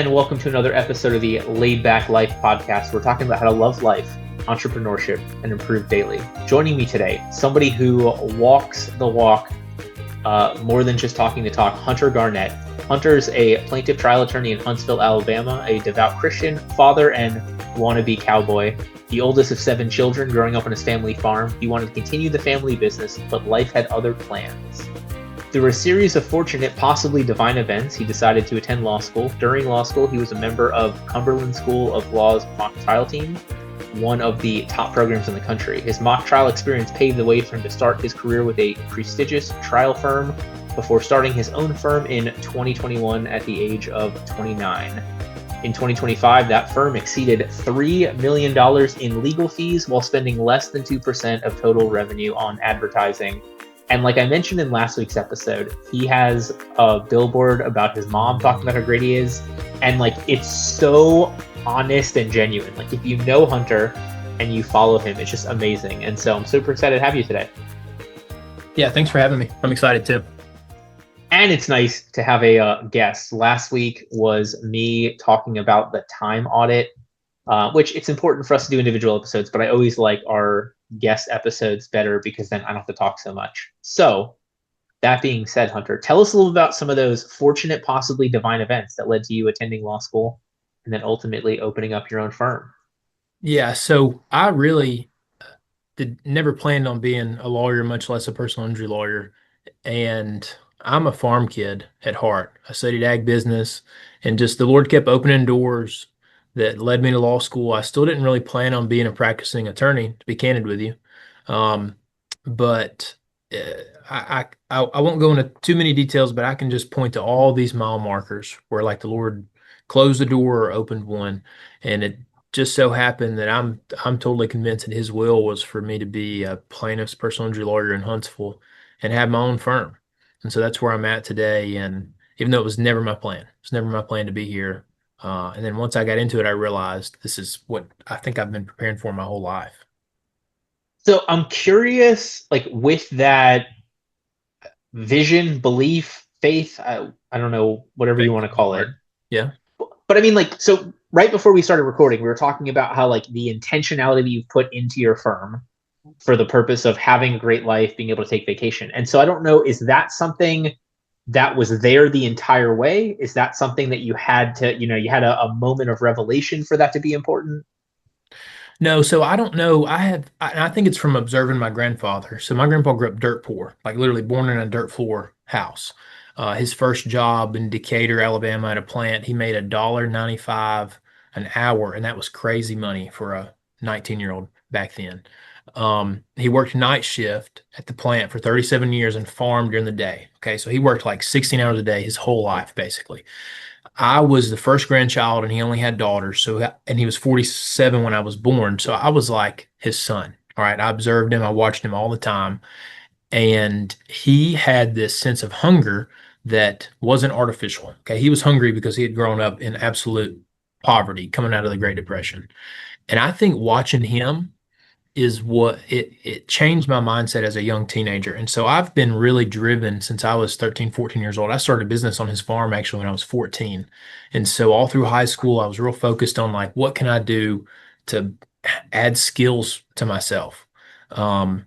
and welcome to another episode of the Lei'd Back Life Podcast. We're talking about how to love life, entrepreneurship, and improve daily. Joining me today, somebody who walks the walk more than just talking the talk, Hunter Garnett. Hunter's a plaintiff trial attorney in Huntsville, Alabama, a devout Christian, father, and wannabe cowboy. The oldest of 7 children growing up on his family farm. He wanted to continue the family business, but life had other plans. Through a series of fortunate, possibly divine events, he decided to attend law school. During law school, he was a member of Cumberland School of Law's mock trial team, one of the top programs in the country. His mock trial experience paved the way for him to start his career with a prestigious trial firm before starting his own firm in 2021 at the age of 29. In 2025, that firm exceeded $3 million in legal fees while spending less than 2% of total revenue on advertising. And like I mentioned in last week's episode, he has a billboard about his mom talking about how great he is. And like, it's so honest and genuine. Like, if you know Hunter and you follow him, it's just amazing. And so I'm super excited to have you today. Yeah, thanks for having me. I'm excited too. And it's nice to have a guest. Last week was me talking about the time audit, which it's important for us to do individual episodes, but I always like our guest episodes better because then I don't have to talk so much. So that being said, Hunter, tell us a little about some of those fortunate, possibly divine events that led to you attending law school and then ultimately opening up your own firm. Yeah, so I really never planned on being a lawyer, much less a personal injury lawyer. And I'm a farm kid at heart. I studied ag business, and just the Lord kept opening doors that led me to law school. I still didn't really plan on being a practicing attorney, to be candid with you. But I won't go into too many details, but I can just point to all these mile markers where like the Lord closed the door or opened one. And it just so happened that I'm totally convinced that his will was for me to be a plaintiff's personal injury lawyer in Huntsville and have my own firm. And so that's where I'm at today. And even though it was never my plan, it's never my plan to be here. And then once I got into it, I realized this is what I think I've been preparing for my whole life. So I'm curious, like with that vision, belief, faith, I don't know, whatever you want to call it. Yeah. But I mean, like, so right before we started recording, we were talking about how like the intentionality that you've put into your firm for the purpose of having a great life, being able to take vacation. And so I don't know, is that something that was there the entire way? Is that something that you had to, you had a moment of revelation for that to be important? No, so I don't know. I think it's from observing my grandfather. So my grandpa grew up dirt poor, like literally born in a dirt floor house. His first job in Decatur, Alabama at a plant, he made $1.95 an hour, and that was crazy money for a 19-year-old back then. He worked night shift at the plant for 37 years and farmed during the day. Okay, so he worked like 16 hours a day his whole life, basically. I was the first grandchild, and he only had daughters. And he was 47 when I was born. So I was like his son. All right, I observed him. I watched him all the time. And he had this sense of hunger that wasn't artificial. Okay, he was hungry because he had grown up in absolute poverty coming out of the Great Depression. And I think watching him is what it changed my mindset as a young teenager. And so I've been really driven since I was 13, 14 years old. I started a business on his farm actually when I was 14. And so all through high school, I was real focused on like, what can I do to add skills to myself? But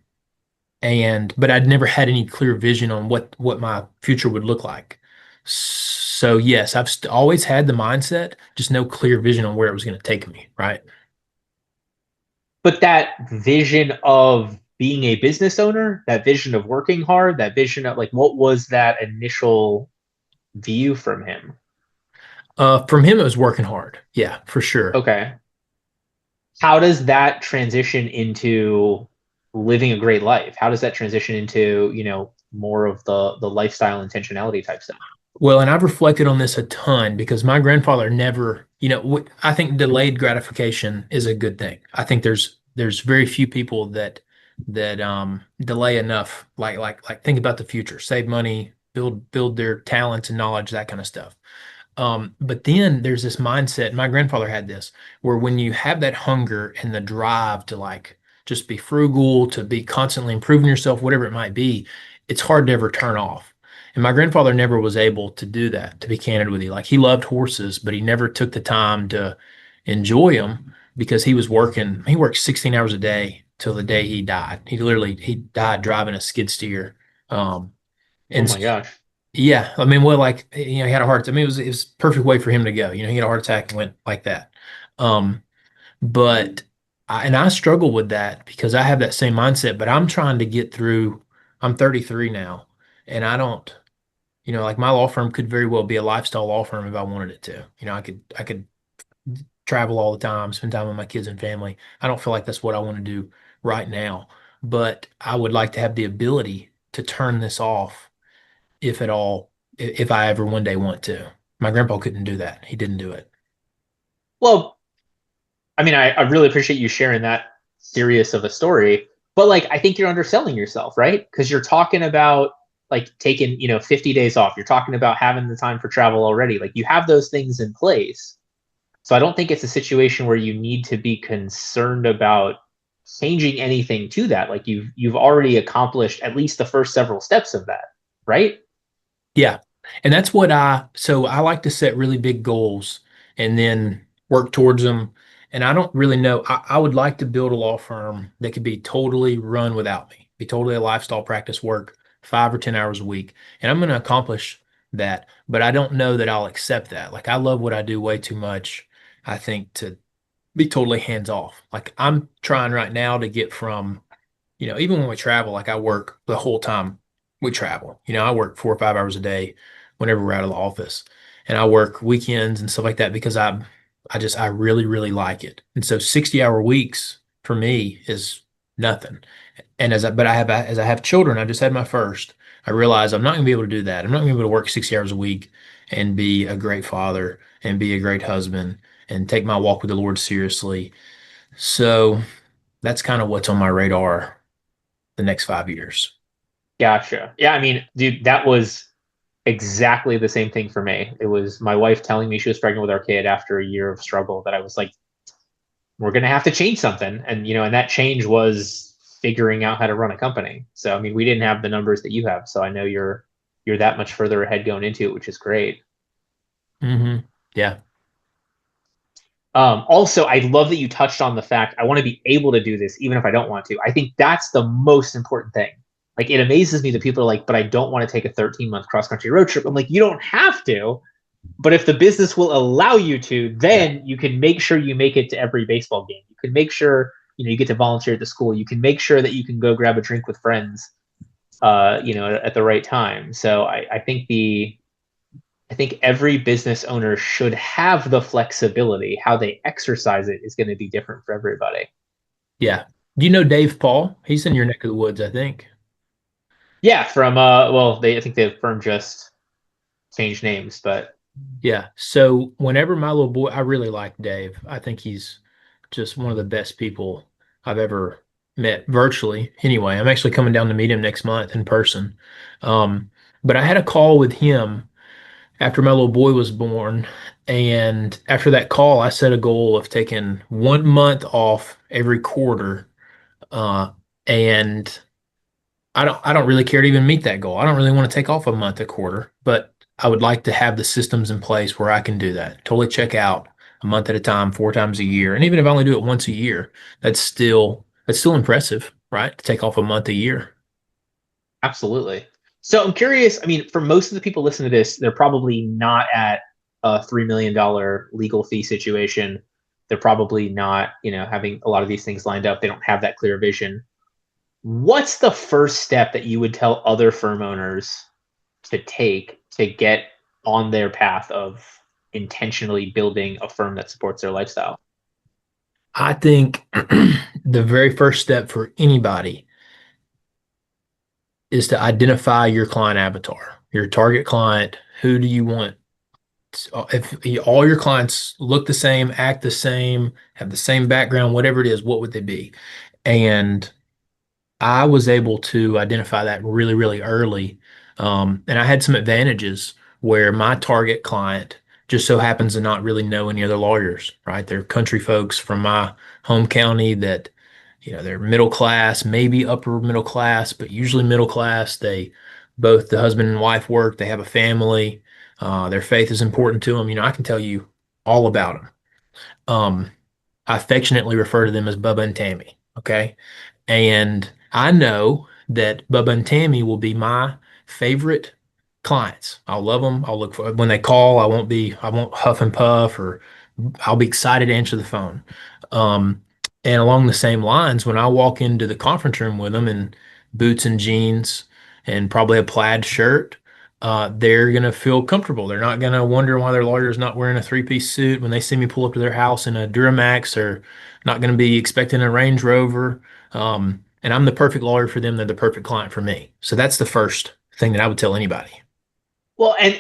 I'd never had any clear vision on what my future would look like. So yes, I've always had the mindset, just no clear vision on where it was going to take me, right? But that vision of being a business owner, that vision of working hard, that vision of like, what was that initial view from him? From him, it was working hard. Yeah, for sure. Okay. How does that transition into living a great life? How does that transition into, more of the lifestyle intentionality type stuff? Well, and I've reflected on this a ton because my grandfather never, I think delayed gratification is a good thing. I think there's very few people that delay enough, like think about the future, save money, build their talents and knowledge, that kind of stuff. But then there's this mindset, my grandfather had this, where when you have that hunger and the drive to like just be frugal, to be constantly improving yourself, whatever it might be, it's hard to ever turn off. And my grandfather never was able to do that, to be candid with you. Like he loved horses, but he never took the time to enjoy them because he was working. He worked 16 hours a day till the day he died. He died driving a skid steer. Um, Oh and my gosh. yeah, I mean, well, like he had a heart. I mean, it was a perfect way for him to go. He had a heart attack and went like that. Um, but I struggle with that because I have that same mindset. But I'm trying to get through. I'm 33 now, and I don't. Like my law firm could very well be a lifestyle law firm if I wanted it to. I could travel all the time, spend time with my kids and family. I don't feel like that's what I want to do right now, but I would like to have the ability to turn this off if at all, if I ever one day want to. My grandpa couldn't do that. He didn't do it. Well, I mean, I really appreciate you sharing that serious of a story, but like, I think you're underselling yourself, right? Because you're talking about like taking, 50 days off. You're talking about having the time for travel already. Like you have those things in place. So I don't think it's a situation where you need to be concerned about changing anything to that. Like you've already accomplished at least the first several steps of that, right? Yeah. And that's so I like to set really big goals and then work towards them. And I don't really know. I would like to build a law firm that could be totally run without me, be totally a lifestyle practice, work 5 or 10 hours a week. And I'm going to accomplish that. But I don't know that I'll accept that. Like I love what I do way too much, I think, to be totally hands off. Like I'm trying right now to get from even when we travel, like I work the whole time we travel. I work 4 or 5 hours a day whenever we're out of the office. And I work weekends and stuff like that because I really, really like it. And so 60-hour weeks for me is nothing. And as I have children, I just had my first. I realize I'm not going to be able to do that. I'm not going to be able to work 60 hours a week and be a great father and be a great husband and take my walk with the Lord seriously. So that's kind of what's on my radar the next 5 years. Gotcha. Yeah, I mean, dude, that was exactly the same thing for me. It was my wife telling me she was pregnant with our kid after a year of struggle that I was like, we're going to have to change something. And that change was figuring out how to run a company. So, I mean, we didn't have the numbers that you have. So I know you're that much further ahead going into it, which is great. Yeah. Also, I love that you touched on the fact I want to be able to do this even if I don't want to. I think that's the most important thing. Like, it amazes me that people are like, but I don't want to take a 13-month cross-country road trip. I'm like, you don't have to, but if the business will allow you to, then you can make sure you make it to every baseball game. You can make sure, you get to volunteer at the school. You can make sure that you can go grab a drink with friends, at the right time. So I think every business owner should have the flexibility. How they exercise it is going to be different for everybody. Yeah. Do you know Dave Paul? He's in your neck of the woods, I think. Yeah, from I think the firm just changed names, but Yeah. So whenever my little boy, I really like Dave. I think he's just one of the best people I've ever met virtually. Anyway, I'm actually coming down to meet him next month in person. Um, but I had a call with him after my little boy was born. And after that call, I set a goal of taking 1 month off every quarter. Uh, and I don't really care to even meet that goal. I don't really want to take off a month a quarter, but I would like to have the systems in place where I can do that. Totally check out a month at a time, 4 times a year. And even if I only do it once a year, that's still impressive, right? To take off a month a year. absolutely. So I'm curious. I mean, for most of the people listening to this, they're probably not at a $3 million legal fee situation. They're probably not, having a lot of these things lined up. They don't have that clear vision. What's the first step that you would tell other firm owners to take to get on their path of intentionally building a firm that supports their lifestyle? I think the very first step for anybody is to identify your client avatar, your target client. Who do you want? If all your clients look the same, act the same, have the same background, whatever it is, what would they be? And I was able to identify that really, really early. And I had some advantages where my target client just so happens to not really know any other lawyers, right? They're country folks from my home county that, they're middle class, maybe upper middle class, but usually middle class. They both the husband and wife work. They have a family. Their faith is important to them. I can tell you all about them. I affectionately refer to them as Bubba and Tammy. Okay. And I know that Bubba and Tammy will be my favorite clients. I'll love them. I'll look for when they call. I won't huff and puff, or I'll be excited to answer the phone. Um, and along the same lines, when I walk into the conference room with them in boots and jeans and probably a plaid shirt, they're going to feel comfortable. They're not going to wonder why their lawyer's not wearing a three-piece suit when they see me pull up to their house in a Duramax. Or not going to be expecting a Range Rover. And I'm the perfect lawyer for them. They're the perfect client for me. So that's the first thing that I would tell anybody. Well, and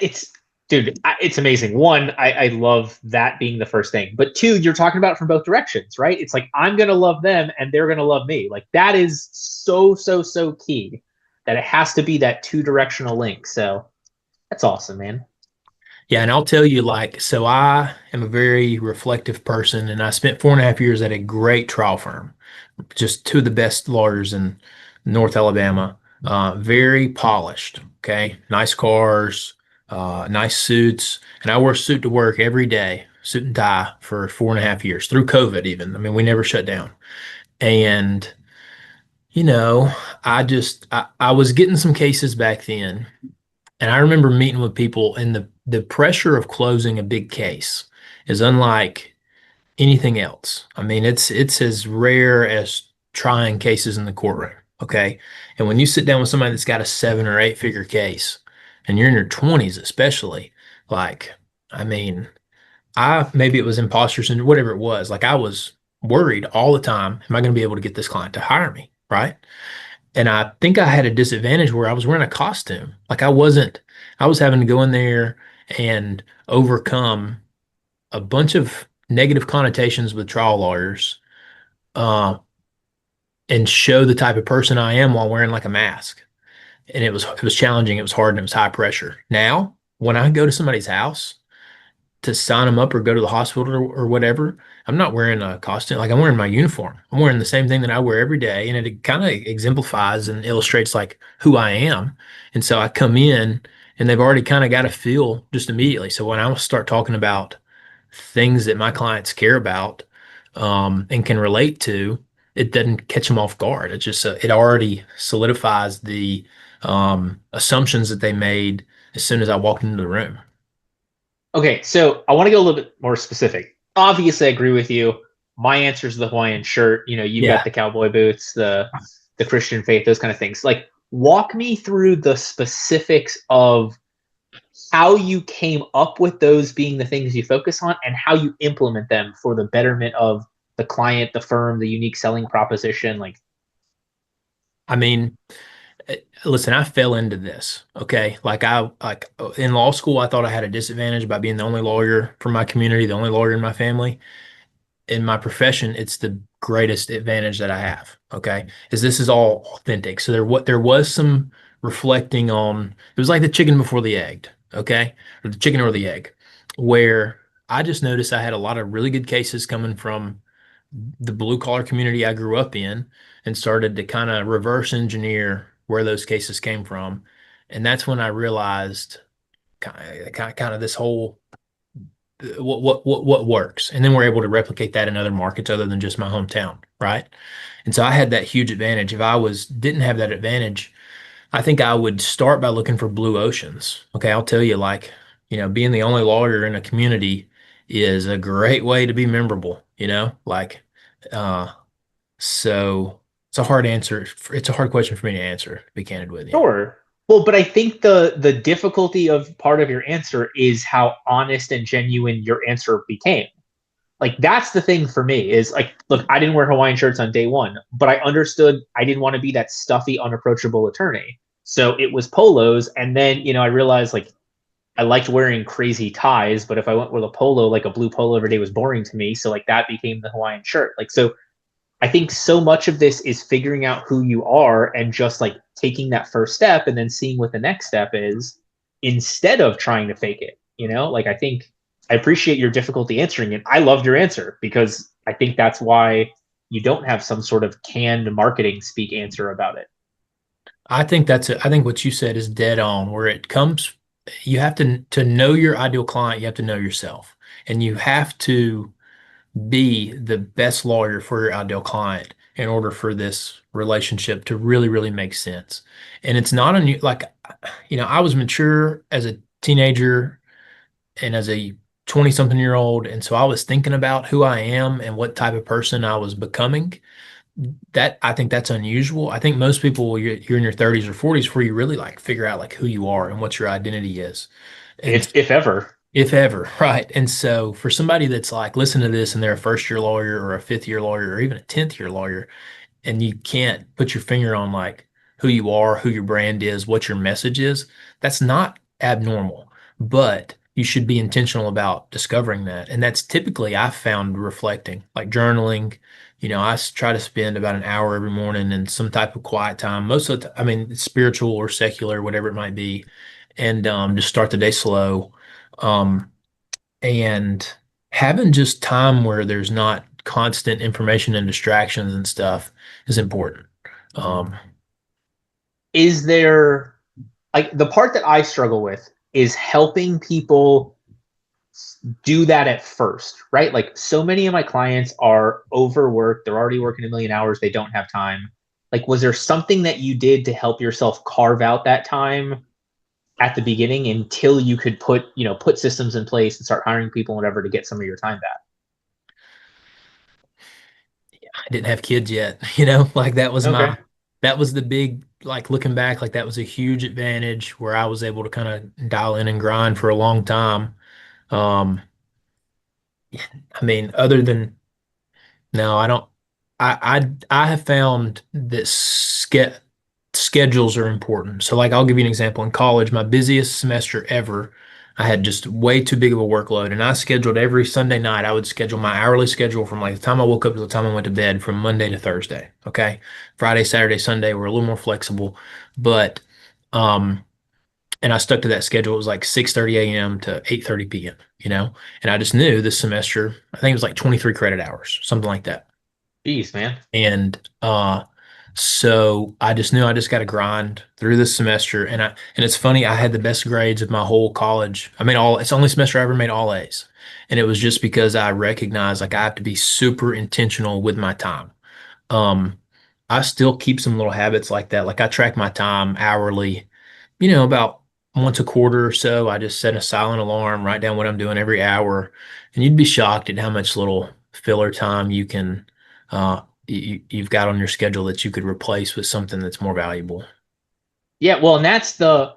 dude, it's amazing. One, I love that being the first thing. But two, you're talking about it from both directions, right? It's like, I'm going to love them and they're going to love me. Like, that is so, so, so key that it has to be that two-directional link. So that's awesome, man. Yeah, and I'll tell you, so I am a very reflective person, and I spent 4.5 years at a great trial firm, just two of the best lawyers in North Alabama. Very polished, okay, nice cars, nice suits, and I wore a suit to work every day, suit and tie for 4.5 years through COVID. Even, I mean, we never shut down, and you know, I was getting some cases back then, and I remember meeting with people, and the pressure of closing a big case is unlike anything else. I mean, it's as rare as trying cases in the courtroom. Okay. And when you sit down with somebody that's got a 7 or 8 figure case, and you're in your 20s, especially, like, I mean, maybe it was imposter syndrome, whatever it was. Like, I was worried all the time. Am I going to be able to get this client to hire me? Right. And I think I had a disadvantage where I was wearing a costume. Like, I was having to go in there and overcome a bunch of negative connotations with trial lawyers, uh, and show the type of person I am while wearing like a mask. And it was challenging. It was hard, and it was high pressure. Now, when I go to somebody's house to sign them up or go to the hospital or whatever, I'm not wearing a costume. Like, I'm wearing my uniform. I'm wearing the same thing that I wear every day. And it kind of exemplifies and illustrates like who I am. And so I come in and they've already kind of got a feel just immediately. So when I start talking about things that my clients care about, and can relate to, it doesn't catch them off guard. It just, it already solidifies the assumptions that they made as soon as I walked into the room. Okay, so I want to get a little bit more specific. Obviously, I agree with you. My answer is the Hawaiian shirt. You've Yeah. got the cowboy boots, the Christian faith, those kind of things. Like, walk me through the specifics of how you came up with those being the things you focus on and how you implement them for the betterment of the client, the firm, the unique selling proposition. Like, I mean, listen, I fell into this. Okay. Like in law school, I thought I had a disadvantage by being the only lawyer from my community, the only lawyer in my family. In my profession, it's the greatest advantage that I have. Okay. Is this is all authentic. So there was some reflecting on, it was like the chicken before the egg. Okay. Or the chicken or the egg, where I just noticed I had a lot of really good cases coming from the blue collar community I grew up in, and started to kind of reverse engineer where those cases came from. And that's when I realized kind of this whole what works. And then we're able to replicate that in other markets other than just my hometown, right? And so I had that huge advantage. If I didn't have that advantage, I think I would start by looking for blue oceans. Okay, I'll tell you, like, being the only lawyer in a community is a great way to be memorable, like, uh, so it's a hard answer. It's a hard question for me to answer, to be candid with you. sure. Well, but I think the difficulty of part of your answer is how honest and genuine your answer became. Like, that's the thing for me is like, look, I didn't wear Hawaiian shirts on day one, but I understood I didn't want to be that stuffy, unapproachable attorney. So it was polos. And then, I realized like I liked wearing crazy ties, but if I went with a polo, like a blue polo every day was boring to me. So like that became the Hawaiian shirt. Like, so I think so much of this is figuring out who you are and just like taking that first step and then seeing what the next step is instead of trying to fake it. Like, I think I appreciate your difficulty answering it. I loved your answer because I think that's why you don't have some sort of canned marketing speak answer about it. I think what you said is dead on, where it comes, you have to know your ideal client, you have to know yourself. And you have to be the best lawyer for your ideal client in order for this relationship to really, really make sense. And it's not like, I was mature as a teenager and as a 20 something year old. And so I was thinking about who I am and what type of person I was becoming. That I think that's unusual. I think most people, you're in your 30s or 40s where you really like figure out like who you are and what your identity is. And If ever. if ever, right. And so for somebody that's like, listen to this and they're a first year lawyer or a fifth year lawyer or even a 10th year lawyer, and you can't put your finger on like who you are, who your brand is, what your message is, that's not abnormal. But you should be intentional about discovering that. And that's typically I've found reflecting, like journaling. I try to spend about an hour every morning in some type of quiet time. Most of the, I mean, it's spiritual or secular, whatever it might be, and just start the day slow. Um, and having just time where there's not constant information and distractions and stuff is important. Um, Is there, like, the part that I struggle with is helping people do that at first, right? Like, so many of my clients are overworked. They're already working a million hours. They don't have time. Like, was there something that you did to help yourself carve out that time at the beginning until you could put systems in place and start hiring people and whatever to get some of your time back? I didn't have kids yet, like Okay. that was the big, like looking back, like that was a huge advantage where I was able to kind of dial in and grind for a long time. Um, I mean, other than no, I don't. I have found that schedules are important. So, like, I'll give you an example. In college, my busiest semester ever, I had just way too big of a workload, and I scheduled every Sunday night. I would schedule my hourly schedule from like the time I woke up to the time I went to bed, from Monday to Thursday. Okay, Friday, Saturday, Sunday were a little more flexible, but um, and I stuck to that schedule. It was like 6:30 a.m. to 8:30 p.m. And I just knew this semester, I think it was like 23 credit hours, something like that. Jeez, man. And so I just knew I just got to grind through this semester. And it's funny, I had the best grades of my whole college. I made it's the only semester I ever made all A's. And it was just because I recognized like I have to be super intentional with my time. Um, I still keep some little habits like that. Like I track my time hourly, about once a quarter or so. I just set a silent alarm, write down what I'm doing every hour, and you'd be shocked at how much little filler time you've got on your schedule that you could replace with something that's more valuable. Yeah, well, and that's the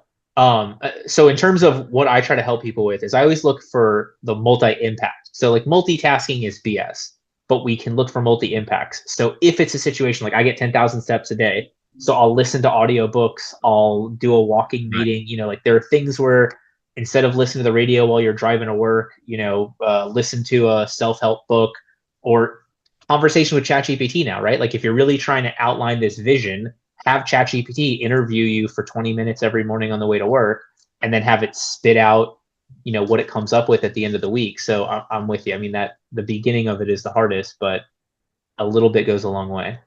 so in terms of what I try to help people with is I always look for the multi-impact. So like multitasking is BS, but we can look for multi-impacts. So if it's a situation like I get 10,000 steps a day, so I'll listen to audiobooks, I'll do a walking Right. meeting, like there are things where instead of listening to the radio while you're driving to work, listen to a self-help book or conversation with ChatGPT now, right? Like if you're really trying to outline this vision, have ChatGPT interview you for 20 minutes every morning on the way to work, and then have it spit out, what it comes up with at the end of the week. So I'm with you. I mean, that the beginning of it is the hardest, but a little bit goes a long way.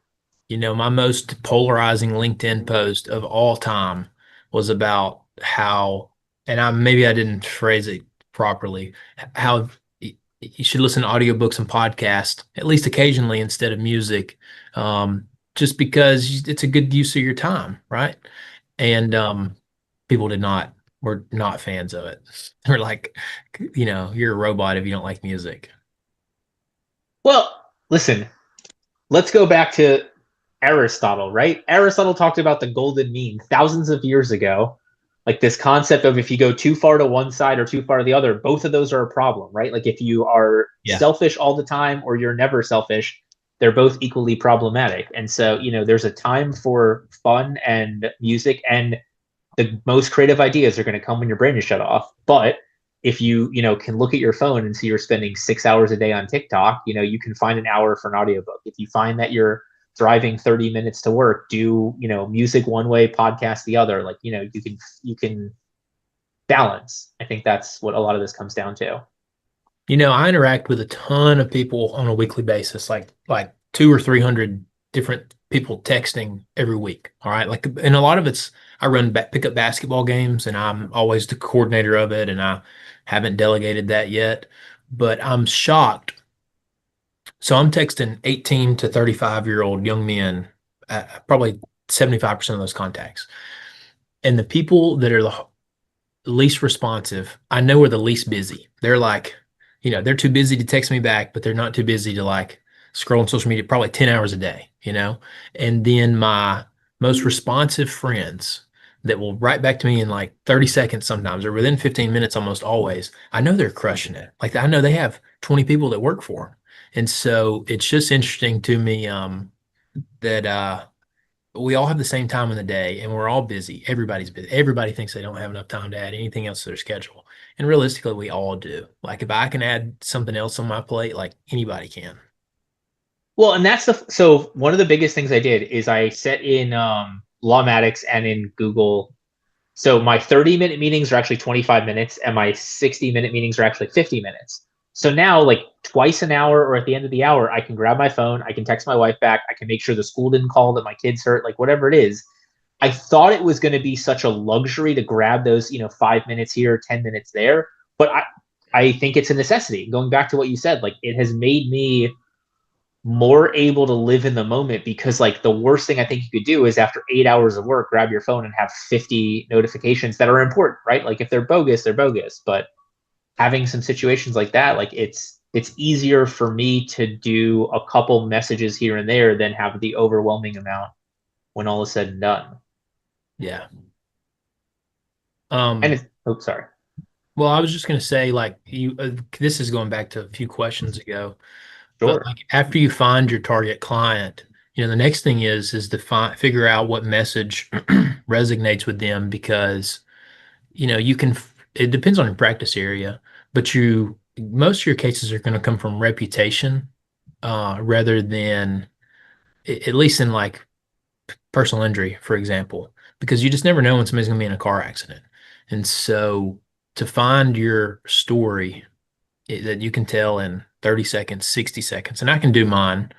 My most polarizing LinkedIn post of all time was about how, and maybe I didn't phrase it properly, how you should listen to audiobooks and podcasts at least occasionally instead of music, just because it's a good use of your time, right? And people were not fans of it. They're like, you're a robot if you don't like music. Well, listen, let's go back to Aristotle, right? Aristotle talked about the golden mean thousands of years ago. Like this concept of if you go too far to one side or too far to the other, both of those are a problem, right? Like if you are Yeah. selfish all the time or you're never selfish, they're both equally problematic. And so, there's a time for fun and music, and the most creative ideas are going to come when your brain is shut off. But if you, can look at your phone and see you're spending 6 hours a day on TikTok, you can find an hour for an audiobook. If you find that you're driving 30 minutes to work, do, music one way, podcast the other. Like, you can balance. I think that's what a lot of this comes down to. I interact with a ton of people on a weekly basis, like two or 300 different people texting every week. All right. Like, and a lot of it's, I run pickup basketball games and I'm always the coordinator of it. And I haven't delegated that yet, but I'm shocked. So I'm texting 18 to 35-year-old young men, probably 75% of those contacts. And the people that are the least responsive, I know are the least busy. They're like, they're too busy to text me back, but they're not too busy to like scroll on social media probably 10 hours a day. And then my most responsive friends that will write back to me in like 30 seconds sometimes or within 15 minutes almost always, I know they're crushing it. Like I know they have 20 people that work for them. And so it's just interesting to me that we all have the same time in the day and we're all busy. Everybody's busy. Everybody thinks they don't have enough time to add anything else to their schedule. And realistically, we all do. Like if I can add something else on my plate, like anybody can. Well, and so one of the biggest things I did is I set in Lawmatics and in Google. So my 30-minute meetings are actually 25 minutes and my 60-minute meetings are actually 50 minutes. So now like twice an hour or at the end of the hour, I can grab my phone, I can text my wife back, I can make sure the school didn't call that my kid's hurt, like whatever it is. I thought it was going to be such a luxury to grab those, 5 minutes here, 10 minutes there. But I think it's a necessity. Going back to what you said, like it has made me more able to live in the moment because like the worst thing I think you could do is after 8 hours of work, grab your phone and have 50 notifications that are important, right? Like if they're bogus, they're bogus. But having some situations like that, like it's easier for me to do a couple messages here and there than have the overwhelming amount when all is said and done. Yeah. And sorry. Well, I was just going to say, like this is going back to a few questions ago, Sure. but like after you find your target client, the next thing is to figure out what message resonates with them because, it depends on your practice area, but most of your cases are going to come from reputation, rather than, at least in like personal injury, for example, because you just never know when somebody's going to be in a car accident. And so to find your story that you can tell in 30 seconds, 60 seconds, and I can do mine,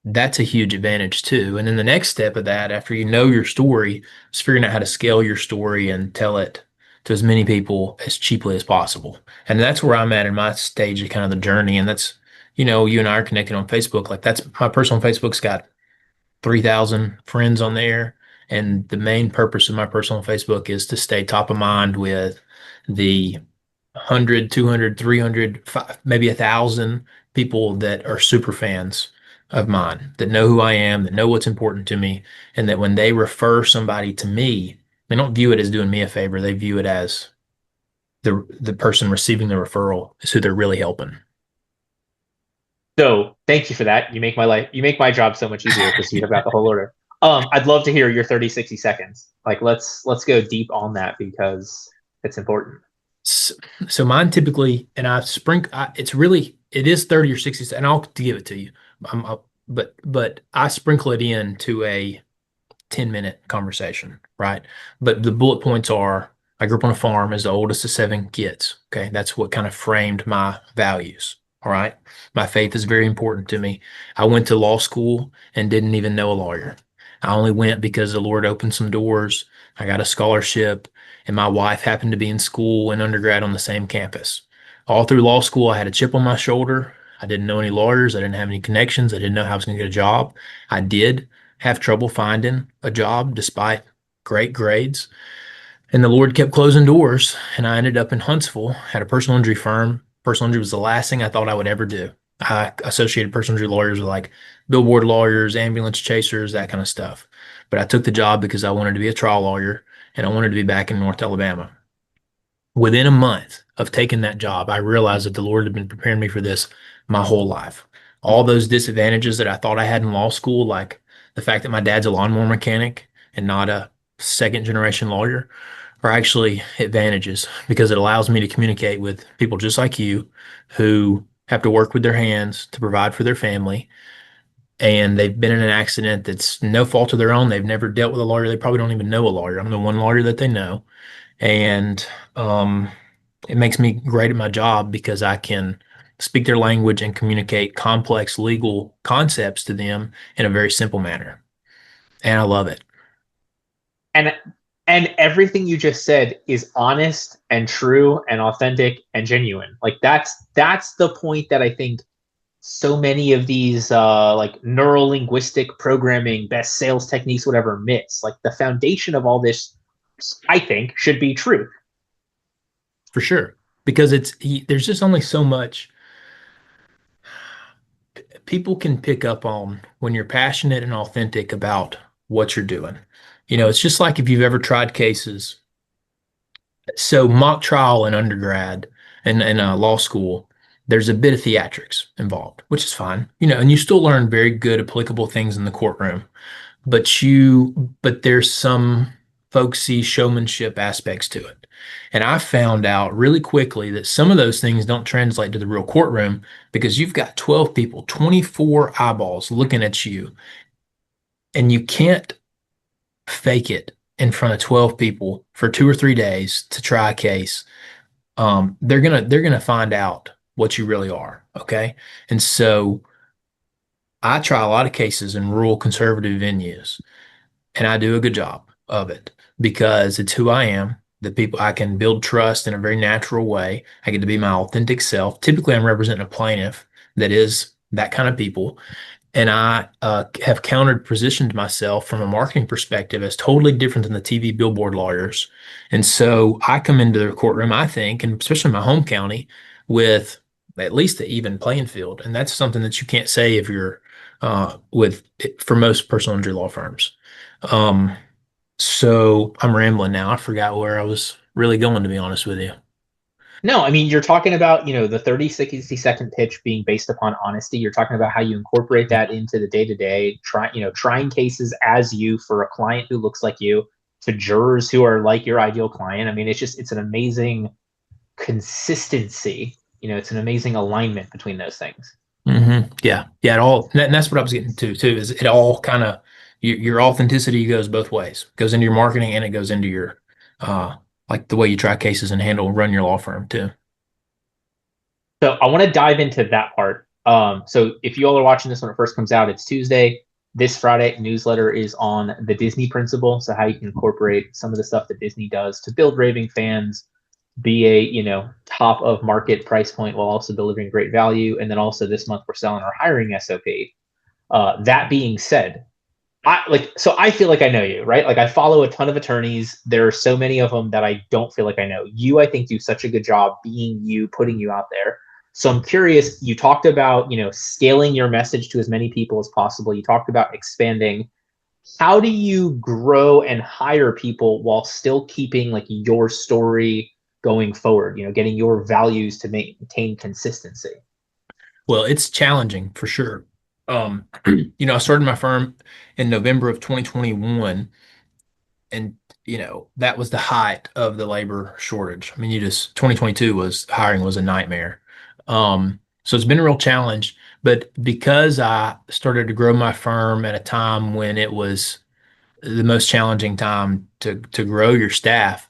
that's a huge advantage too. And then the next step of that, after you know your story, is figuring out how to scale your story and tell it to as many people as cheaply as possible. And that's where I'm at in my stage of kind of the journey. And that's, you and I are connected on Facebook. Like that's my personal Facebook's got 3,000 friends on there. And the main purpose of my personal Facebook is to stay top of mind with the 100, 200, 300, maybe 1,000 people that are super fans of mine, that know who I am, that know what's important to me, and that when they refer somebody to me, they don't view it as doing me a favor. They view it as the person receiving the referral is who they're really helping. So thank you for that. You make my job so much easier because you have got the whole order. I'd love to hear your 30, 60 seconds. Like let's go deep on that because it's important. So mine typically, and it is 30 or 60, and I'll give it to you. But I sprinkle it into a 10-minute conversation, right? But the bullet points are, I grew up on a farm as the oldest of 7 kids. Okay. That's what kind of framed my values. All right. My faith is very important to me. I went to law school and didn't even know a lawyer. I only went because the Lord opened some doors. I got a scholarship, and my wife happened to be in school and undergrad on the same campus. All through law school, I had a chip on my shoulder. I didn't know any lawyers. I didn't have any connections. I didn't know how I was going to get a job. I did have trouble finding a job despite great grades. And the Lord kept closing doors, and I ended up in Huntsville at a personal injury firm. Personal injury was the last thing I thought I would ever do. I associated personal injury lawyers with like billboard lawyers, ambulance chasers, that kind of stuff. But I took the job because I wanted to be a trial lawyer and I wanted to be back in North Alabama. Within a month of taking that job, I realized that the Lord had been preparing me for this my whole life. All those disadvantages that I thought I had in law school, like the fact that my dad's a lawnmower mechanic and not a second generation lawyer, are actually advantages because it allows me to communicate with people just like you who have to work with their hands to provide for their family. And they've been in an accident that's no fault of their own. They've never dealt with a lawyer. They probably don't even know a lawyer. I'm the one lawyer that they know. And it makes me great at my job because I can speak their language, and communicate complex legal concepts to them in a very simple manner. And I love it. And everything you just said is honest and true and authentic and genuine. Like that's the point that I think so many of these like neuro-linguistic programming, best sales techniques, whatever, miss. Like the foundation of all this, I think, should be truth. For sure. Because there's just only so much people can pick up on when you're passionate and authentic about what you're doing. It's just like if you've ever tried cases. So mock trial in undergrad and law school, there's a bit of theatrics involved, which is fine, and you still learn very good applicable things in the courtroom. But there's some folksy showmanship aspects to it. And I found out really quickly that some of those things don't translate to the real courtroom because you've got 12 people, 24 eyeballs looking at you, and you can't fake it in front of 12 people for 2 or 3 days to try a case. They're gonna find out what you really are. Okay. And so I try a lot of cases in rural conservative venues, and I do a good job of it because it's who I am. The people I can build trust in a very natural way. I get to be my authentic self. Typically, I'm representing a plaintiff that is that kind of people. And I have positioned myself from a marketing perspective as totally different than the TV billboard lawyers. And so I come into the courtroom, I think, and especially my home county, with at least the even playing field. And that's something that you can't say if you're for most personal injury law firms. So I'm rambling now. I forgot where I was really going, to be honest with you. No, I mean, you're talking about, the 30, 60-second pitch being based upon honesty. You're talking about how you incorporate that into the day-to-day, trying cases as you for a client who looks like you, to jurors who are like your ideal client. I mean, it's an amazing consistency. It's an amazing alignment between those things. Mm-hmm. Yeah. It all, and that's what I was getting to too, is it all kind of, your authenticity goes both ways. It goes into your marketing and it goes into your, like the way you try cases and run your law firm too. So I want to dive into that part. So if you all are watching this when it first comes out, it's Tuesday. This Friday newsletter is on the Disney principle. So how you can incorporate some of the stuff that Disney does to build raving fans, be a, top of market price point while also delivering great value. And then also this month we're selling our hiring SOP. That being said, I feel like I know you, right? Like I follow a ton of attorneys. There are so many of them that I don't feel like I know. You, I think, do such a good job being you, putting you out there. So I'm curious, you talked about, scaling your message to as many people as possible. You talked about expanding. How do you grow and hire people while still keeping like your story going forward, getting your values to maintain consistency? Well, it's challenging for sure. I started my firm in November of 2021, and that was the height of the labor shortage. I mean, 2022 hiring was a nightmare. So it's been a real challenge, but because I started to grow my firm at a time when it was the most challenging time to grow your staff,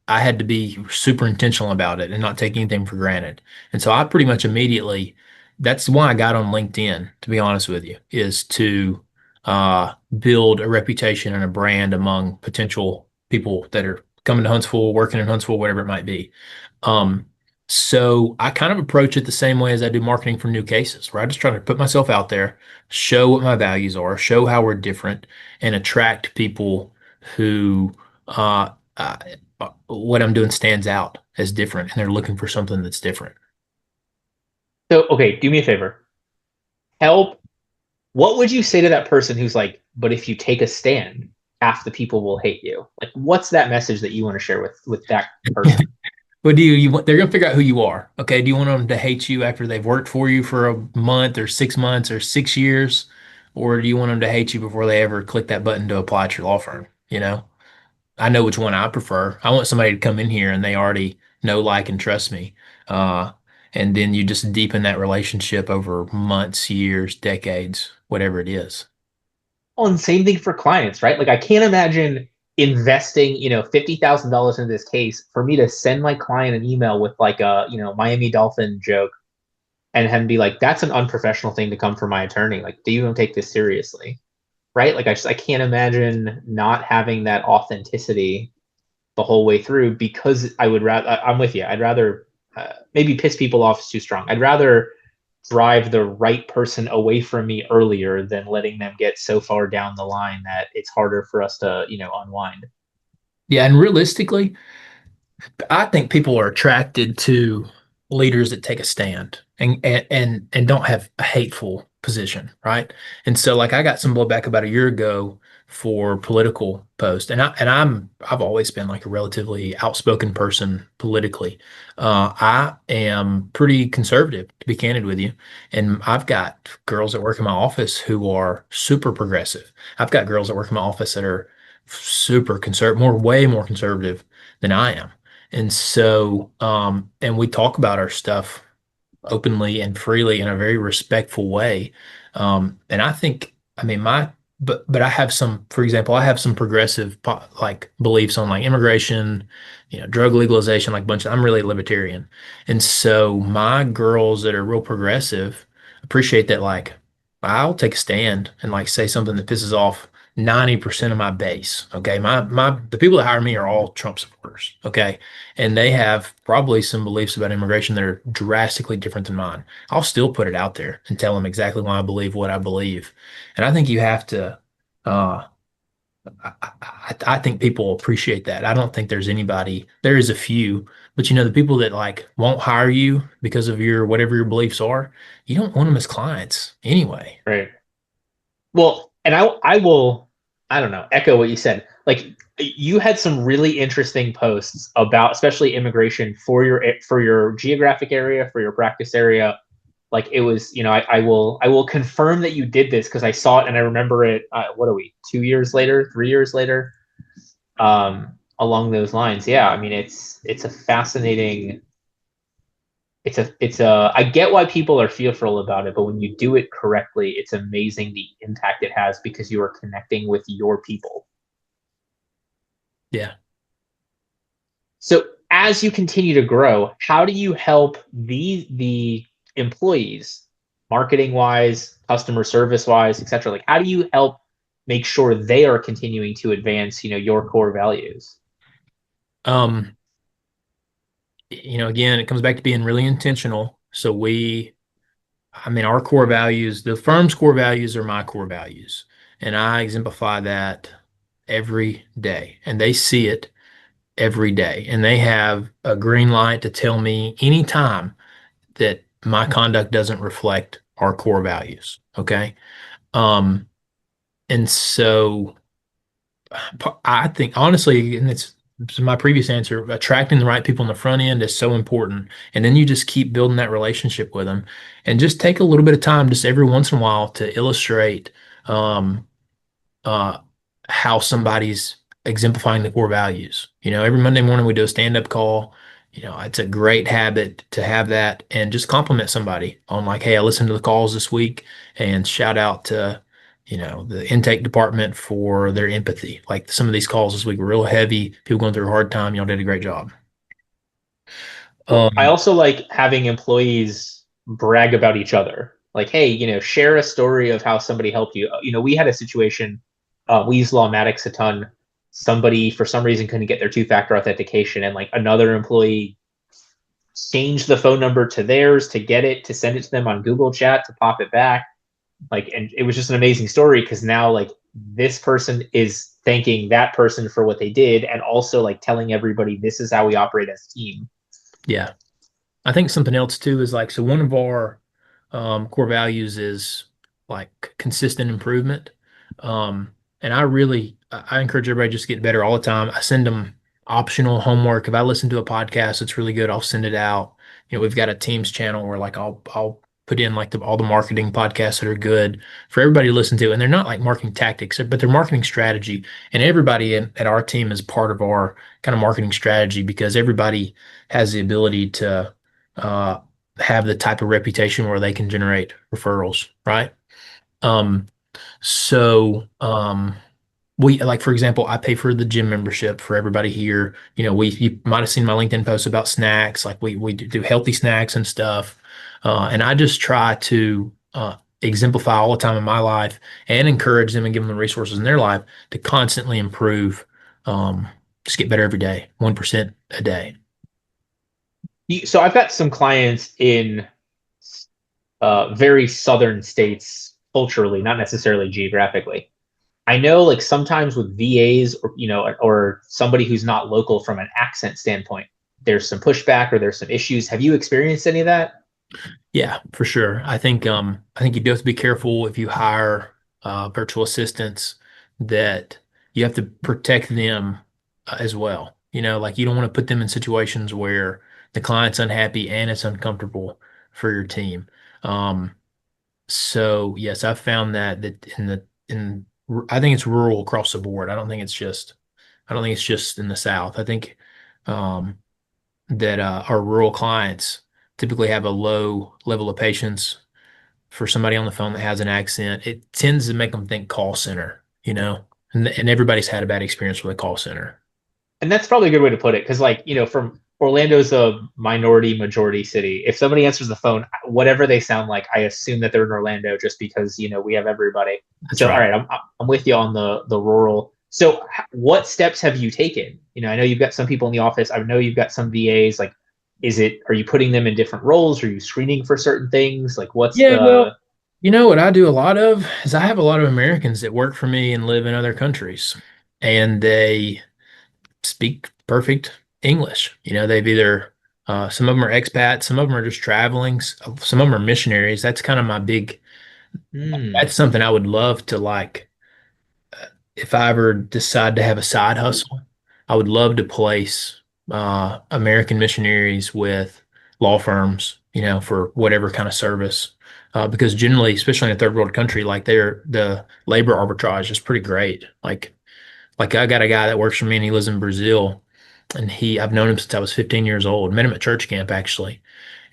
I had to be super intentional about it and not take anything for granted. And so I pretty much immediately, that's why I got on LinkedIn, to be honest with you, is to build a reputation and a brand among potential people that are coming to Huntsville, working in Huntsville, whatever it might be. So I kind of approach it the same way as I do marketing for new cases, where I just try to put myself out there, show what my values are, show how we're different, and attract people who what I'm doing stands out as different, and they're looking for something that's different. So, okay, do me a favor. What would you say to that person who's like, but if you take a stand, half the people will hate you? Like, what's that message that you want to share with that person? Well, they're going to figure out who you are. Okay. Do you want them to hate you after they've worked for you for a month or 6 months or 6 years? Or do you want them to hate you before they ever click that button to apply at your law firm? I know which one I prefer. I want somebody to come in here and they already know, like, and trust me. And then you just deepen that relationship over months, years, decades, whatever it is. Well, and same thing for clients, right? Like I can't imagine investing, $50,000 into this case for me to send my client an email with like a, Miami Dolphin joke and him be like, that's an unprofessional thing to come from my attorney. Like, do you even take this seriously? Right? Like, I can't imagine not having that authenticity the whole way through, because I'm with you. I'd rather, maybe piss people off is too strong. I'd rather drive the right person away from me earlier than letting them get so far down the line that it's harder for us to, unwind. Yeah, and realistically, I think people are attracted to leaders that take a stand and don't have a hateful position, right? And so like I got some blowback about a year ago for political post, and I've always been like a relatively outspoken person politically. I am pretty conservative, to be candid with you, and I've got girls that work in my office who are super progressive. I've got girls that work in my office that are super conservative, way more conservative than I am. And so, and we talk about our stuff openly and freely in a very respectful way. And I think, I mean, but I have some, for example, I have some progressive like beliefs on like immigration, drug legalization, like I'm really libertarian. And so my girls that are real progressive appreciate that, like, I'll take a stand and like say something that pisses off 90% of my base. Okay. The people that hire me are all Trump supporters. Okay. And they have probably some beliefs about immigration that are drastically different than mine. I'll still put it out there and tell them exactly why I believe what I believe. And I think you have to, uh, I think people appreciate that. I don't think there is a few, but the people that like won't hire you because of whatever your beliefs are, you don't want them as clients anyway. Right. Well, and I will, I don't know, echo what you said. Like, you had some really interesting posts about, especially immigration for your geographic area, for your practice area. Like, it was, I will confirm that you did this because I saw it and I remember it. What are we, 2 years later, 3 years later? Along those lines. Yeah. I mean, it's a fascinating. I get why people are fearful about it, but when you do it correctly, it's amazing the impact it has because you are connecting with your people. Yeah. So as you continue to grow, how do you help the employees, marketing wise, customer service wise, et cetera? Like, how do you help make sure they are continuing to advance, your core values? Again, it comes back to being really intentional. So our core values, the firm's core values are my core values. And I exemplify that every day. And they see it every day. And they have a green light to tell me anytime that my conduct doesn't reflect our core values. Okay. And so I think honestly, and it's my previous answer, attracting the right people in the front end is so important. And then you just keep building that relationship with them and just take a little bit of time, just every once in a while, to illustrate uh, how somebody's exemplifying the core values. Every Monday morning we do a stand-up call. It's a great habit to have that and just compliment somebody on like, hey, I listened to the calls this week, and shout out to the intake department for their empathy. Like some of these calls this week were real heavy, people going through a hard time. Y'all did a great job. I also like having employees brag about each other. Like, hey, share a story of how somebody helped you. We had a situation, we use Lawmatics a ton. Somebody, for some reason, couldn't get their two-factor authentication, and like another employee changed the phone number to theirs to get it, to send it to them on Google Chat to pop it back. Like, and it was just an amazing story because now like this person is thanking that person for what they did, and also like telling everybody this is how we operate as a team. Yeah. I think something else too is like, so one of our core values is like consistent improvement. And I encourage everybody just to get better all the time. I send them optional homework. If I listen to a podcast that's really good, I'll send it out. We've got a Teams channel where like I'll put in like all the marketing podcasts that are good for everybody to listen to. And they're not like marketing tactics, but they're marketing strategy. And everybody at our team is part of our kind of marketing strategy because everybody has the ability to have the type of reputation where they can generate referrals, right? So we like, for example, I pay for the gym membership for everybody here. You might have seen my LinkedIn post about snacks. Like we do healthy snacks and stuff. And I just try to exemplify all the time in my life and encourage them and give them the resources in their life to constantly improve, um, just get better every day, 1% a day. So I've got some clients in very southern states culturally, not necessarily geographically. I know like sometimes with VAs or or somebody who's not local from an accent standpoint, there's some pushback or there's some issues. Have you experienced any of that? Yeah, for sure. I think you do have to be careful if you hire virtual assistants that you have to protect them as well. Like you don't want to put them in situations where the client's unhappy and it's uncomfortable for your team. Um, so yes, I've found that in I think it's rural across the board. I don't think it's just in the South. I think um, that our rural clients typically have a low level of patience for somebody on the phone that has an accent. It tends to make them think call center. And everybody's had a bad experience with a call center. And that's probably a good way to put it because from Orlando's a minority majority city. If somebody answers the phone, whatever they sound like, I assume that they're in Orlando just because we have everybody. That's So all right. right, I'm with you on the rural. So what steps have you taken? I know you've got some people in the office. I know you've got some VAs. Like, are you putting them in different roles? Are you screening for certain things? Like, what's Yeah, the well, what I do a lot of is I have a lot of Americans that work for me and live in other countries, and they speak perfect English. They've either some of them are expats, some of them are just traveling, some of them are missionaries. That's kind of my big. hmm, That's something I would love to like. If I ever decide to have a side hustle, I would love to place American missionaries with law firms, for whatever kind of service. Because generally, especially in a third world country, like the labor arbitrage is pretty great. Like I got a guy that works for me and he lives in Brazil, and I've known him since I was 15 years old. Met him at church camp actually,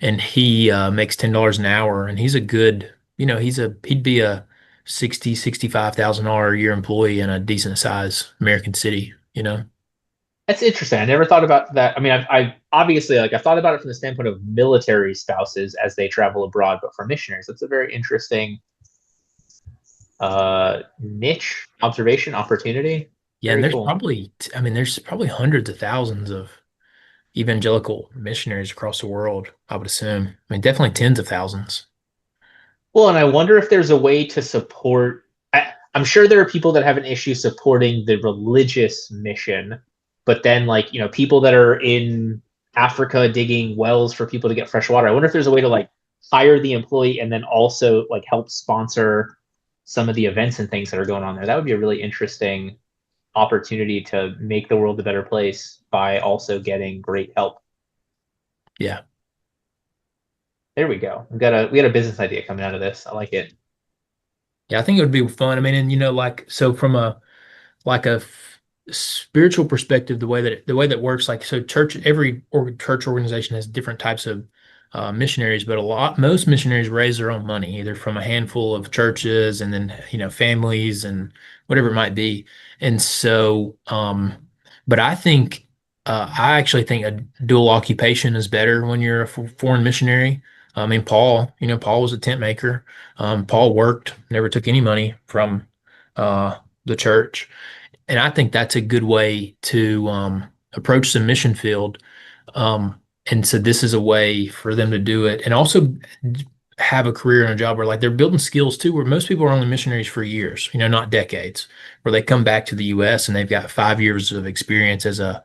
and he makes $10 an hour, and he's a good, he'd be a 65,000 a year employee in a decent size American city. that's interesting. I never thought about that. I mean, I obviously like I've thought about it from the standpoint of military spouses as they travel abroad, but for missionaries, that's a very interesting niche observation opportunity. Yeah, and Very cool. there's probably hundreds of thousands of evangelical missionaries across the world, I would assume. I mean, definitely tens of thousands. Well, and I wonder if there's a way to support. I'm sure there are people that have an issue supporting the religious mission, but then people that are in Africa digging wells for people to get fresh water. I wonder if there's a way to hire the employee and then also help sponsor some of the events and things that are going on there. That would be a really interesting opportunity to make the world a better place by also getting great help. Yeah. There we go. We got a business idea coming out of this. I like it. Yeah, I think it would be fun. I mean, and so from a spiritual perspective, the way that works, like so, church organization has different types of missionaries, but most missionaries raise their own money, either from a handful of churches and then families and whatever it might be. And so, but I actually think a dual occupation is better when you're a foreign missionary. I mean, Paul was a tent maker. Paul worked, never took any money from the church. And I think that's a good way to approach the mission field. And so this is a way for them to do it and also have a career and a job where like they're building skills too, where most people are only missionaries for years, not decades, where they come back to the US and they've got 5 years of experience as a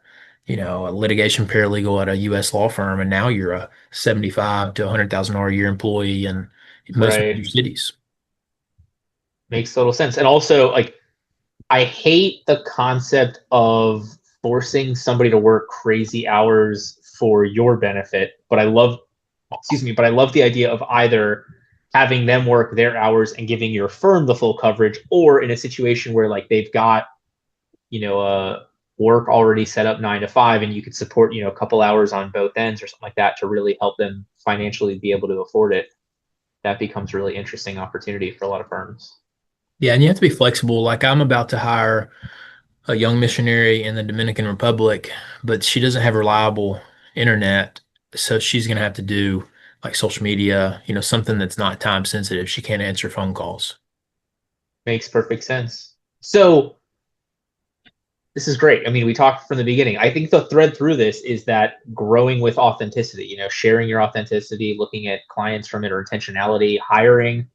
litigation paralegal at a US law firm. And now you're a 75 to $100,000 a year employee in most Right. major cities. Makes total sense. And also, I hate the concept of forcing somebody to work crazy hours for your benefit, but I love the idea of either having them work their hours and giving your firm the full coverage, or in a situation where they've got, work already set up 9 to 5 and you could support, a couple hours on both ends or something like that to really help them financially be able to afford it. That becomes a really interesting opportunity for a lot of firms. Yeah, and you have to be flexible. Like I'm about to hire a young missionary in the Dominican Republic, but she doesn't have reliable internet. So she's going to have to do like social media, something that's not time sensitive. She can't answer phone calls. Makes perfect sense. So this is great. I mean, we talked from the beginning. I think the thread through this is that growing with authenticity, sharing your authenticity, looking at clients from their intentionality, hiring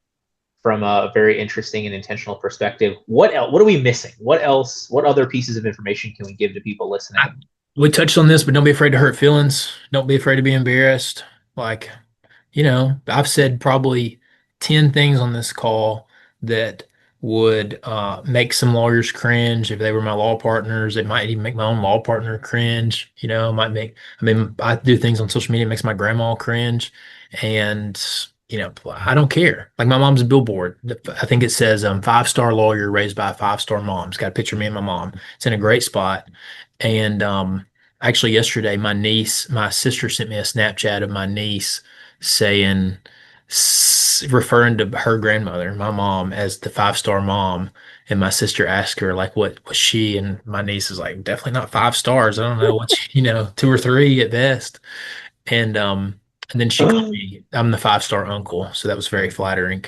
from a very interesting and intentional perspective. What else? What are we missing? What else? What other pieces of information can we give to people listening? We touched on this, but don't be afraid to hurt feelings. Don't be afraid to be embarrassed. Like, I've said probably 10 things on this call that would make some lawyers cringe if they were my law partners. It might even make my own law partner cringe. I do things on social media that makes my grandma cringe. And, I don't care. Like my mom's a billboard. I think it says 5-star lawyer raised by a 5-star mom. It's got a picture of me and my mom. It's in a great spot. And actually yesterday, my sister sent me a Snapchat of my niece saying, referring to her grandmother, my mom, as the 5-star mom. And my sister asked her, like, what was she? And my niece is like, definitely not 5 stars. I don't know what, 2 or 3 at best. And then she called me, I'm the 5-star uncle. So that was very flattering.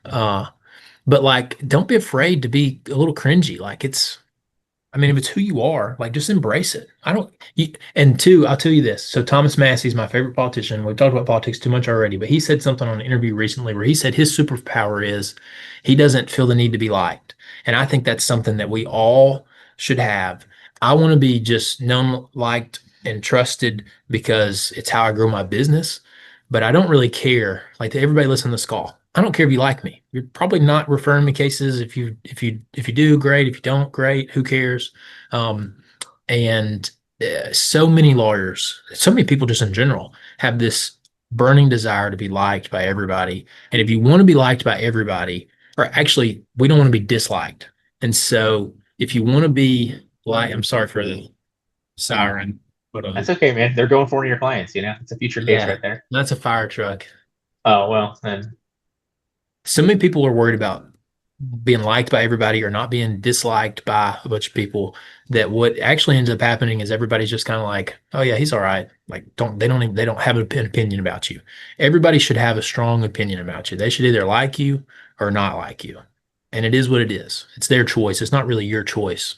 Uh, but like, don't be afraid to be a little cringy. Like if it's who you are, like just embrace it. And two, I'll tell you this. So Thomas Massey's my favorite politician. We've talked about politics too much already, but he said something on an interview recently where he said his superpower is he doesn't feel the need to be liked. And I think that's something that we all should have. I want to be just known, liked, and trusted because it's how I grow my business. But I don't really care. Like everybody listen to this call. I don't care if you like me. You're probably not referring me cases. If you do, great. If you don't, great. Who cares? And so many lawyers, so many people just in general have this burning desire to be liked by everybody. And if you want to be liked by everybody, or actually, we don't want to be disliked. And so if you want to be like, I'm sorry for the siren, but That's okay, man. They're going for one of your clients. It's a future case right there. That's a fire truck. Oh well, then. So many people are worried about being liked by everybody or not being disliked by a bunch of people, that what actually ends up happening is everybody's just kind of like, oh yeah, he's all right. Like they don't have an opinion about you. Everybody should have a strong opinion about you. They should either like you or not like you. And it is what it is. It's their choice. It's not really your choice.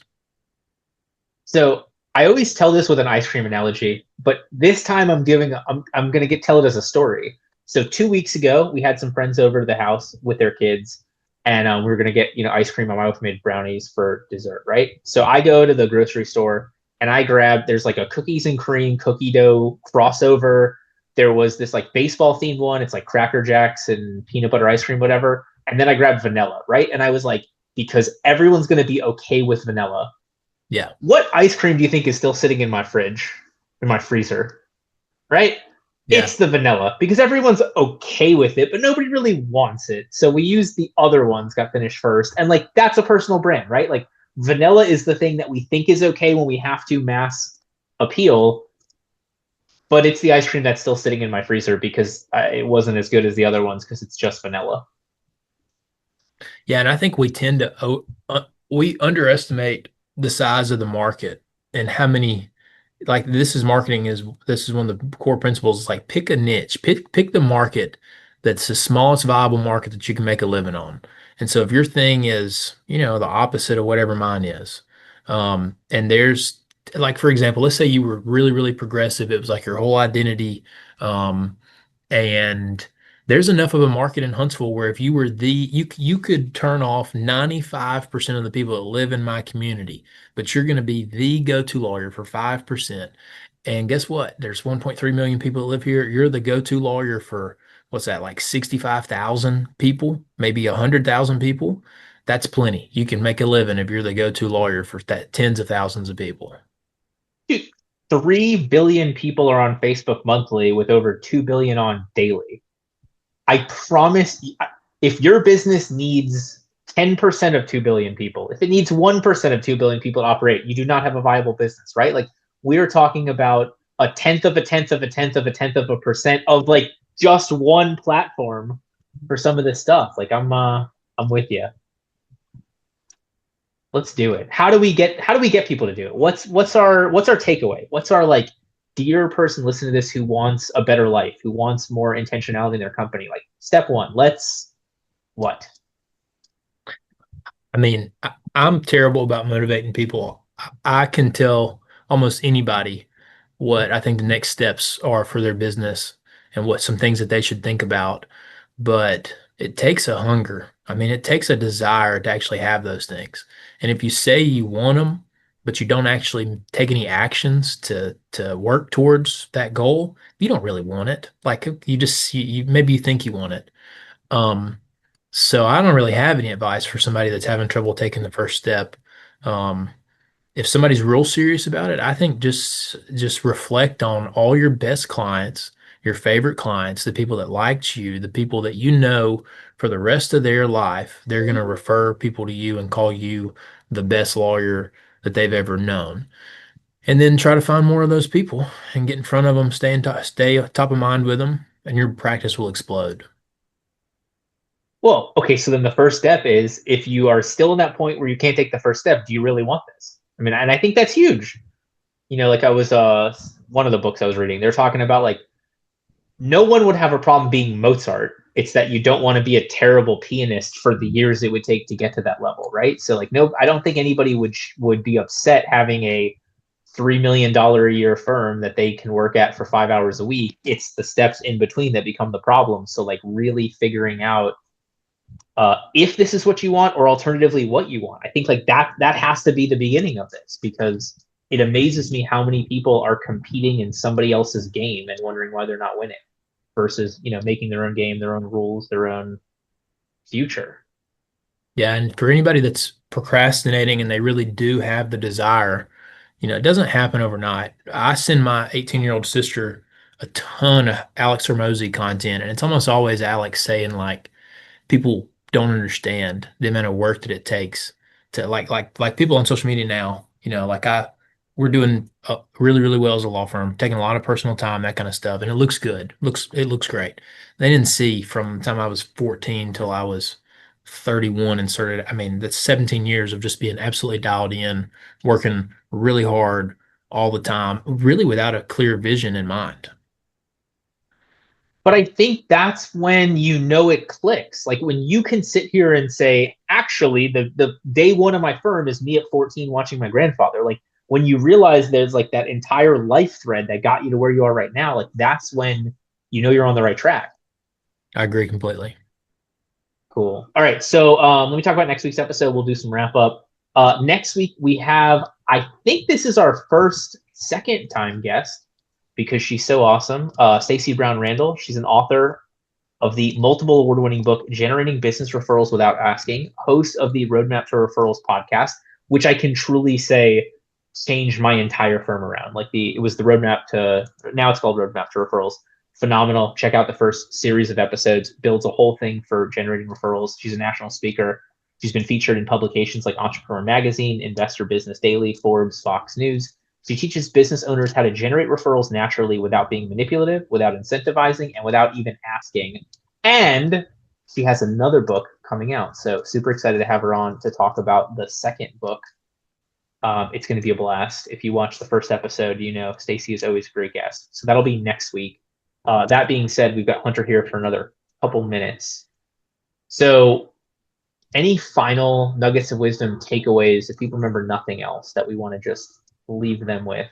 So I always tell this with an ice cream analogy, but this time I'm going to tell it as a story. So 2 weeks ago, we had some friends over to the house with their kids, and we were going to get, ice cream. My wife made brownies for dessert, right? So I go to the grocery store and I grab, there's like a cookies and cream cookie dough crossover. There was this like baseball themed one. It's like Cracker Jacks and peanut butter ice cream, whatever. And then I grabbed vanilla, right? And I was like, because everyone's going to be okay with vanilla. Yeah. What ice cream do you think is still sitting in my freezer, right? Yeah. It's the vanilla, because everyone's okay with it, but nobody really wants it. So we use the other ones, got finished first. And like, that's a personal brand, right? Like vanilla is the thing that we think is okay when we have to mass appeal, but it's the ice cream that's still sitting in my freezer because it wasn't as good as the other ones because it's just vanilla. Yeah. And I think we tend to, we underestimate the size of the market and how many, like this is marketing, this is one of the core principles. It's like pick a niche, pick the market that's the smallest viable market that you can make a living on. And so if your thing is, the opposite of whatever mine is, and there's like, for example, let's say you were really, really progressive. It was like your whole identity. And there's enough of a market in Huntsville where if you were you could turn off 95% of the people that live in my community, but you're going to be the go-to lawyer for 5%. And guess what? There's 1.3 million people that live here. You're the go-to lawyer for what's that, like 65,000 people, maybe 100,000 people. That's plenty. You can make a living if you're the go-to lawyer for that tens of thousands of people. Dude, 3 billion people are on Facebook monthly with over 2 billion on daily. I promise, if your business needs 10% of 2 billion people, if it needs 1% of 2 billion people to operate, you do not have a viable business, right? Like we're talking about a tenth of a tenth of a tenth of a tenth of a percent of like just one platform for some of this stuff. Like I'm with you. Let's do it. How do we get people to do it? What's our takeaway? What's our like dear person listening to this who wants a better life, who wants more intentionality in their company, like step one, let's what? I mean, I'm terrible about motivating people. I can tell almost anybody what I think the next steps are for their business and what some things that they should think about. But it takes a hunger. I mean, it takes a desire to actually have those things. And if you say you want them, but you don't actually take any actions to work towards that goal, you don't really want it. Like you just maybe you think you want it. Um, so I don't really have any advice for somebody that's having trouble taking the first step. Um, if somebody's real serious about it, I think just reflect on all your best clients, your favorite clients, the people that liked you, the people that you know for the rest of their life, they're going to refer people to you and call you the best lawyer that they've ever known. And then try to find more of those people and get in front of them, stay top of mind with them, and your practice will explode. Well, okay, so then the first step is if you are still in that point where you can't take the first step, do you really want this? I mean, and I think that's huge. Like I was one of the books I was reading, they're talking about like no one would have a problem being Mozart. It's that you don't want to be a terrible pianist for the years it would take to get to that level, right? So like no, I don't think anybody would be upset having a $3 million a year firm that they can work at for 5 hours a week. It's the steps in between that become the problem. So like really figuring out if this is what you want, or alternatively what you want. I think like that has to be the beginning of this, because it amazes me how many people are competing in somebody else's game and wondering why they're not winning versus making their own game, their own rules, their own future. Yeah, and for anybody that's procrastinating and they really do have the desire, it doesn't happen overnight. I send my 18-year-old sister a ton of Alex Hormozy content, and it's almost always Alex saying like people don't understand the amount of work that it takes to like people on social media now, like we're doing really, really well as a law firm, taking a lot of personal time, that kind of stuff, and it looks good. It looks great. They didn't see from the time I was 14 till I was 31 and started. I mean, that's 17 years of just being absolutely dialed in, working really hard all the time, really without a clear vision in mind. But I think that's when it clicks. Like when you can sit here and say, actually, the day one of my firm is me at 14 watching my grandfather. Like when you realize there's like that entire life thread that got you to where you are right now, like that's when you're on the right track. I agree completely. Cool. All right. So let me talk about next week's episode. We'll do some wrap up. Next week we have, I think this is our first second time guest, because she's so awesome. Stacey Brown Randall. She's an author of the multiple award-winning book, Generating Business Referrals Without Asking, host of the Roadmap to Referrals podcast, which I can truly say changed my entire firm around. It was the Roadmap to, now it's called Roadmap to Referrals. Phenomenal. Check out the first series of episodes, builds a whole thing for generating referrals. She's a national speaker. She's been featured in publications like Entrepreneur Magazine, Investor Business Daily, Forbes, Fox News. She teaches business owners how to generate referrals naturally without being manipulative, without incentivizing, and without even asking. And she has another book coming out. So super excited to have her on to talk about the second book. It's going to be a blast. If you watch the first episode, Stacey is always a great guest. So that'll be next week. That being said, we've got Hunter here for another couple minutes. So any final nuggets of wisdom, takeaways, if people remember nothing else, that we want to just leave them with?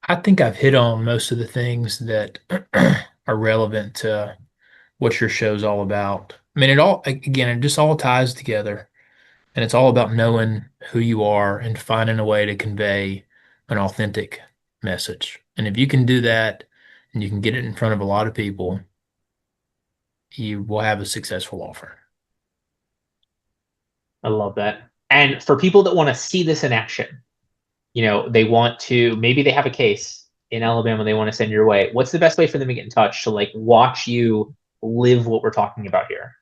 I think I've hit on most of the things that are relevant to what your show's all about. I mean, it just all ties together, and it's all about knowing who you are and finding a way to convey an authentic message. And if you can do that and you can get it in front of a lot of people, you will have a successful offer. I love that. And for people that want to see this in action, they want to, maybe they have a case in Alabama they want to send your way. What's the best way for them to get in touch to watch you live what we're talking about here?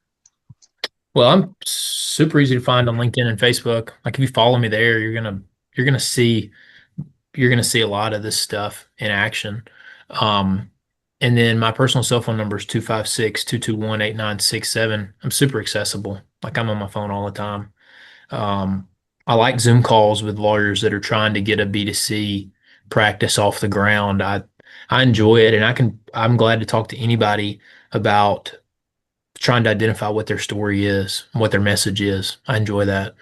Well, I'm super easy to find on LinkedIn and Facebook. Like if you follow me there, you're gonna see a lot of this stuff in action. And then my personal cell phone number is 256-221-8967. I'm super accessible. Like I'm on my phone all the time. I like Zoom calls with lawyers that are trying to get a B2C practice off the ground. I enjoy it, and I'm glad to talk to anybody about trying to identify what their story is, what their message is. I enjoy that.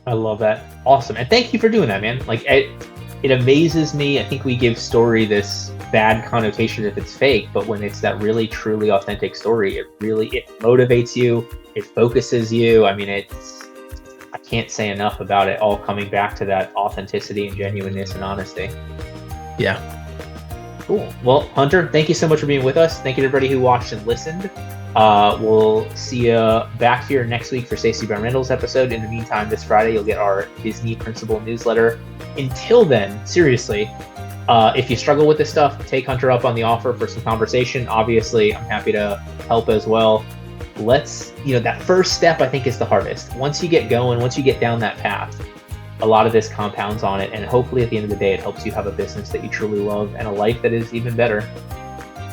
I love that. Awesome. And thank you for doing that, man. Like it amazes me. I think we give story this bad connotation if it's fake, but when it's that really truly authentic story, it motivates you, it focuses you. I mean, I can't say enough about it, all coming back to that authenticity and genuineness and honesty. Yeah. Cool. Well, Hunter, thank you so much for being with us. Thank you to everybody who watched and listened. We'll see you back here next week for Stacey Brown Randall's episode. In the meantime, this Friday, you'll get our Disney Principle newsletter. Until then, seriously, if you struggle with this stuff, take Hunter up on the offer for some conversation. Obviously, I'm happy to help as well. That first step, I think, is the hardest. Once you get going, once you get down that path, a lot of this compounds on it. And hopefully at the end of the day, it helps you have a business that you truly love and a life that is even better.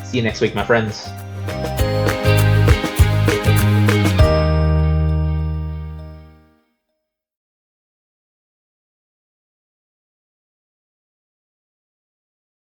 See you next week, my friends.